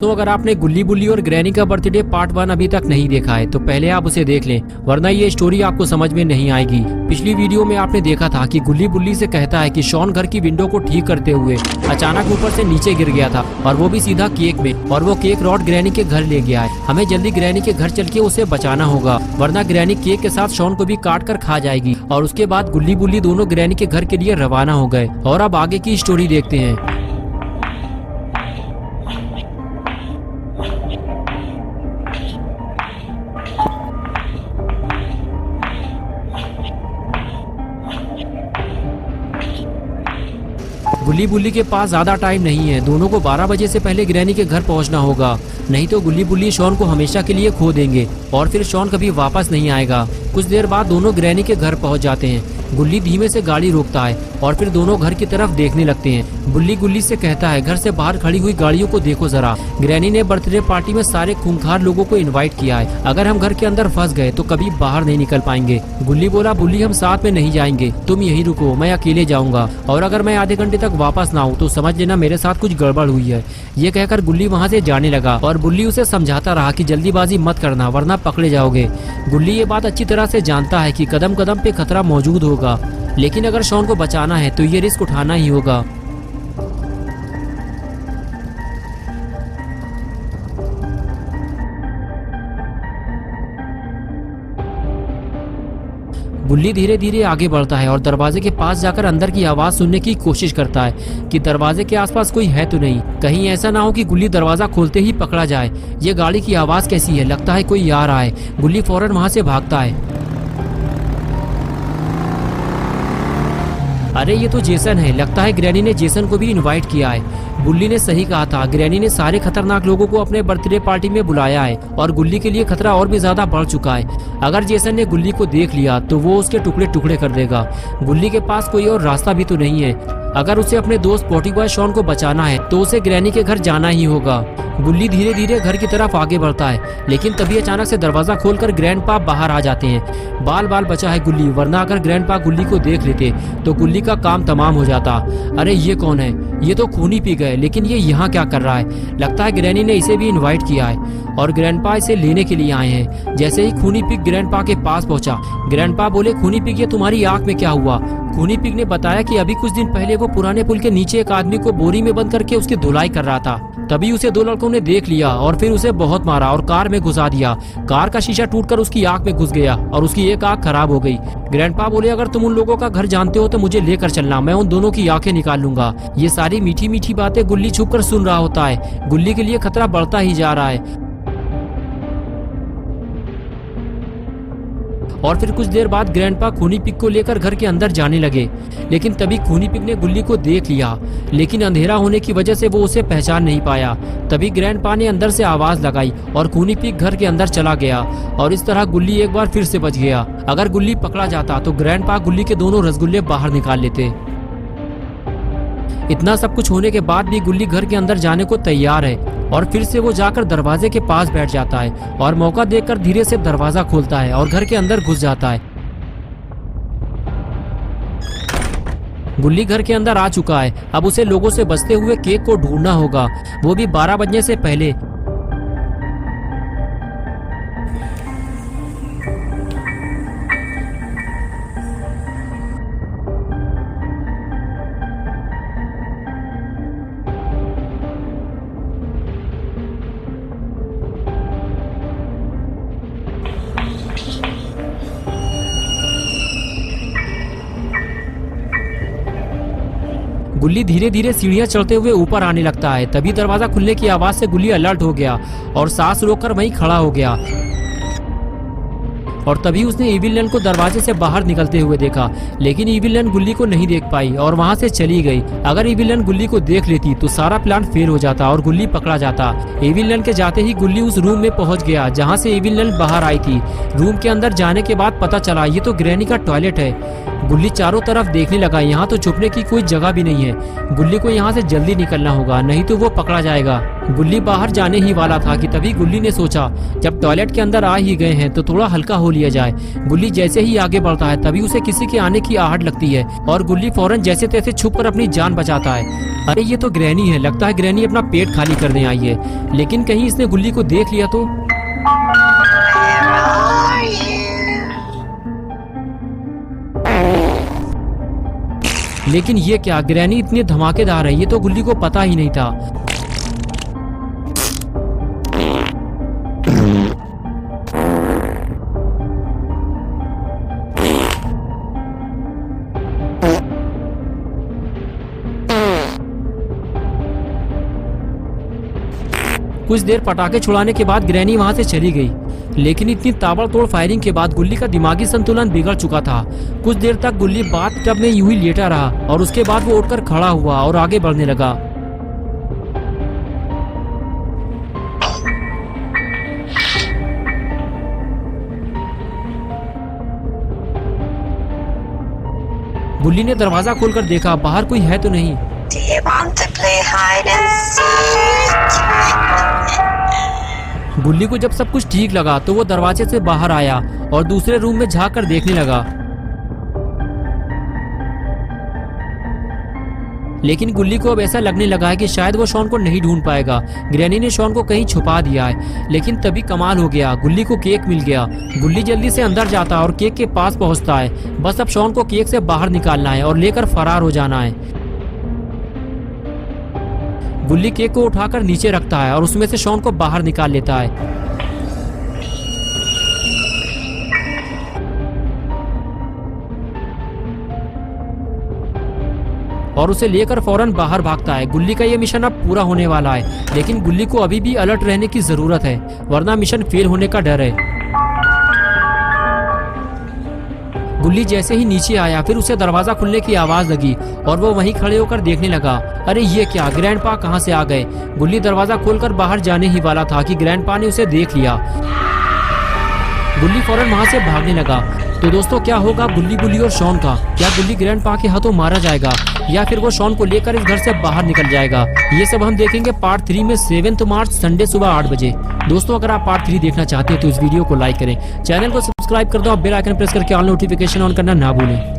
तो अगर आपने गुल्ली बुल्ली और ग्रैनी का बर्थडे पार्ट 1 अभी तक नहीं देखा है तो पहले आप उसे देख लें, वरना ये स्टोरी आपको समझ में नहीं आएगी। पिछली वीडियो में आपने देखा था कि गुल्ली बुल्ली से कहता है कि शॉन घर की विंडो को ठीक करते हुए अचानक ऊपर से नीचे गिर गया था, और वो भी सीधा केक में, और वो केक रॉड ग्रैनी के घर ले गया है। हमें जल्दी ग्रैनी के घर चल के उसे बचाना होगा, वरना ग्रैनी केक के साथ शॉन को भी काट कर खा जाएगी। और उसके बाद गुल्ली बुल्ली दोनों ग्रैनी के घर के लिए रवाना हो गए। और अब आगे की स्टोरी देखते हैं। गुल्ली बुल्ली के पास ज्यादा टाइम नहीं है। दोनों को 12 बजे से पहले ग्रैनी के घर पहुंचना होगा, नहीं तो गुल्ली बुल्ली शॉन को हमेशा के लिए खो देंगे और फिर शॉन कभी वापस नहीं आएगा। कुछ देर बाद दोनों ग्रैनी के घर पहुंच जाते हैं। गुल्ली धीमे से गाड़ी रोकता है और फिर दोनों घर की तरफ देखने लगते हैं। बुल्ली गुल्ली से कहता है, घर से बाहर खड़ी हुई गाड़ियों को देखो जरा। ग्रैनी ने बर्थडे पार्टी में सारे खूंखार लोगों को इनवाइट किया है। अगर हम घर के अंदर फंस गए तो कभी बाहर नहीं निकल पाएंगे। गुल्ली बोला, बुल्ली हम साथ में नहीं जाएंगे, तुम यहीं रुको, मैं अकेले जाऊंगा, और अगर मैं आधे घंटे तक वापस ना आऊँ तो समझ लेना मेरे साथ कुछ गड़बड़ हुई है। ये कहकर गुल्ली वहाँ से जाने लगा और बुल्ली उसे समझाता रहा कि जल्दीबाजी मत करना वरना पकड़े जाओगे। गुल्ली ये बात अच्छी तरह से जानता है कि कदम कदम पे खतरा मौजूद होगा, लेकिन अगर शॉन को बचाना है तो ये रिस्क उठाना ही होगा। बुल्ली धीरे धीरे आगे बढ़ता है और दरवाजे के पास जाकर अंदर की आवाज सुनने की कोशिश करता है कि दरवाजे के आसपास कोई है तो नहीं। कहीं ऐसा ना हो कि गुल्ली दरवाजा खोलते ही पकड़ा जाए। ये गाड़ी की आवाज कैसी है, लगता है कोई आ रहा है। गुल्ली फौरन वहां से भागता है। अरे ये तो जेसन है, लगता है ग्रैनी ने जेसन को भी इनवाइट किया है। गुल्ली ने सही कहा था, ग्रैनी ने सारे खतरनाक लोगों को अपने बर्थडे पार्टी में बुलाया है और गुल्ली के लिए खतरा और भी ज्यादा बढ़ चुका है। अगर जेसन ने गुल्ली को देख लिया तो वो उसके टुकड़े टुकड़े कर देगा। गुल्ली के पास कोई और रास्ता भी तो नहीं है। अगर उसे अपने दोस्त पोटी बॉय शॉन को बचाना है तो उसे ग्रैनी के घर जाना ही होगा। गुल्ली धीरे धीरे घर की तरफ आगे बढ़ता है, लेकिन तभी अचानक से दरवाजा खोलकर ग्रैंडपा बाहर आ जाते हैं। बाल बाल बचा है गुल्ली, वरना अगर ग्रैंडपा गुल्ली को देख लेते तो गुल्ली का काम तमाम हो जाता। अरे ये कौन है, ये तो खूनी पी गए, लेकिन ये यहाँ क्या कर रहा है? लगता है ग्रैनी ने इसे भी इनवाइट किया है और ग्रैंडपा इसे लेने के लिए आए हैं। जैसे ही खूनी पिग ग्रैंडपा के पास पहुंचा, ग्रैंडपा बोले, खूनी पिग ये तुम्हारी आंख में क्या हुआ? खूनी पिग ने बताया कि अभी कुछ दिन पहले वो पुराने पुल के नीचे एक आदमी को बोरी में बंद करके उसकी धुलाई कर रहा था। तभी उसे दो लड़कों ने देख लिया और फिर उसे बहुत मारा और कार में घुसा दिया। कार का शीशा टूटकर उसकी आंख में घुस गया और उसकी एक आंख खराब हो गई। ग्रैंडपा बोले, अगर तुम उन लोगों का घर जानते हो तो मुझे लेकर चलना, मैं उन दोनों की आंखें निकाल लूंगा। ये सारी मीठी मीठी बातें गुल्ली छुपकर सुन रहा होता है। गुल्ली के लिए खतरा बढ़ता ही जा रहा है। और फिर कुछ देर बाद ग्रैंडपा खूनी पिग को लेकर घर के अंदर जाने लगे, लेकिन तभी खूनी पिग ने गुल्ली को देख लिया, लेकिन अंधेरा होने की वजह से वो उसे पहचान नहीं पाया। तभी ग्रैंडपा ने अंदर से आवाज लगाई और खूनी पिग घर के अंदर चला गया और इस तरह गुल्ली एक बार फिर से बच गया। अगर गुल्ली पकड़ा जाता तो ग्रैंडपा गुल्ली के दोनों रसगुल्ले बाहर निकाल लेते। इतना सब कुछ होने के बाद भी गुल्ली घर के अंदर जाने को तैयार है और फिर से वो जाकर दरवाजे के पास बैठ जाता है और मौका देखकर धीरे से दरवाजा खोलता है और घर के अंदर घुस जाता है। गुल्ली घर के अंदर आ चुका है। अब उसे लोगों से बचते हुए केक को ढूंढना होगा, वो भी 12 बजने से पहले। गुल्ली धीरे धीरे सीढ़ियां चढ़ते हुए ऊपर आने लगता है। तभी दरवाजा खुलने की आवाज से गुल्ली अलर्ट हो गया और सांस रोककर वहीं खड़ा हो गया। और तभी उसने इविल नन को दरवाजे से बाहर निकलते हुए देखा, लेकिन इविल नन गुल्ली को नहीं देख पाई और वहां से चली गई। अगर इविल नन गुल्ली को देख लेती तो सारा प्लान फेल हो जाता और गुल्ली पकड़ा जाता। इविल नन के जाते ही गुल्ली उस रूम में पहुंच गया जहां से इविल नन बाहर आई थी। रूम के अंदर जाने के बाद पता चला ये तो ग्रैनी का टॉयलेट है। गुल्ली चारों तरफ देखने लगा, यहाँ तो छुपने की कोई जगह भी नहीं है। गुल्ली को यहाँ से जल्दी निकलना होगा, नहीं तो वो पकड़ा जाएगा। गुल्ली बाहर जाने ही वाला था कि तभी गुल्ली ने सोचा जब टॉयलेट के अंदर आ ही गए हैं तो थोड़ा हल्का हो लिया जाए। गुल्ली जैसे ही आगे बढ़ता है तभी उसे किसी के आने की आहट लगती है और गुल्ली फौरन जैसे तैसे छुपकर अपनी जान बचाता है। अरे ये तो ग्रैनी है, लगता है ग्रैनी अपना पेट खाली करने आई है। लेकिन कहीं इसने गुल्ली को देख लिया तो। लेकिन ये क्या, ग्रैनी इतनी धमाकेदार है, ये तो गुल्ली को पता ही नहीं था। कुछ देर पटाखे छुड़ाने के बाद ग्रैनी वहां से चली गई, लेकिन इतनी ताबड़तोड़ फायरिंग के बाद गुल्ली का दिमागी संतुलन बिगड़ चुका था। कुछ देर तक गुल्ली बाथटब में यूं ही लेटा रहा और उसके बाद वो उठकर खड़ा हुआ और आगे बढ़ने लगा। गुल्ली ने दरवाजा खोलकर देखा, बाहर कोई है तो नहीं। Do you want to play hide and seek? गुल्ली को जब सब कुछ ठीक लगा तो वो दरवाजे से बाहर आया और दूसरे रूम में झांक कर देखने लगा। लेकिन गुल्ली को अब ऐसा लगने लगा है कि शायद वो शॉन को नहीं ढूंढ पाएगा। ग्रैनी ने शॉन को कहीं छुपा दिया है। लेकिन तभी कमाल हो गया, गुल्ली को केक मिल गया। गुल्ली जल्दी से अंदर जाता और केक के पास पहुंचता है। बस अब शॉन को केक से बाहर निकालना है और लेकर फरार हो जाना है। गुल्ली केक को उठाकर नीचे रखता है और उसमें से शॉन को बाहर निकाल लेता है। और उसे लेकर फौरन बाहर भागता है। गुल्ली का ये मिशन अब पूरा होने वाला है, लेकिन गुल्ली को अभी भी अलर्ट रहने की जरूरत है, वरना मिशन फेल होने का डर है। गुल्ली जैसे ही नीचे आया फिर उसे दरवाजा खुलने की आवाज लगी और वो वहीं खड़े होकर देखने लगा। अरे ये क्या, ग्रैंडपा कहाँ से आ गए? गुल्ली दरवाजा खोलकर बाहर जाने ही वाला था कि ग्रैंडपा ने उसे देख लिया। गुल्ली फौरन वहां से भागने लगा। तो दोस्तों क्या होगा गुल्ली और शॉन का? क्या गुल्ली ग्रैंडपा के हाथों मारा जाएगा या फिर वो शॉन को लेकर इस घर से बाहर निकल जाएगा? ये सब हम देखेंगे पार्ट 3 में 7 मार्च संडे सुबह 8 बजे। दोस्तों अगर आप पार्ट 3 देखना चाहते हैं तो इस वीडियो को लाइक करें, चैनल को सब्सक्राइब कर दो और बेल आइकन प्रेस करके ऑल नोटिफिकेशन ऑन करना ना भूलें।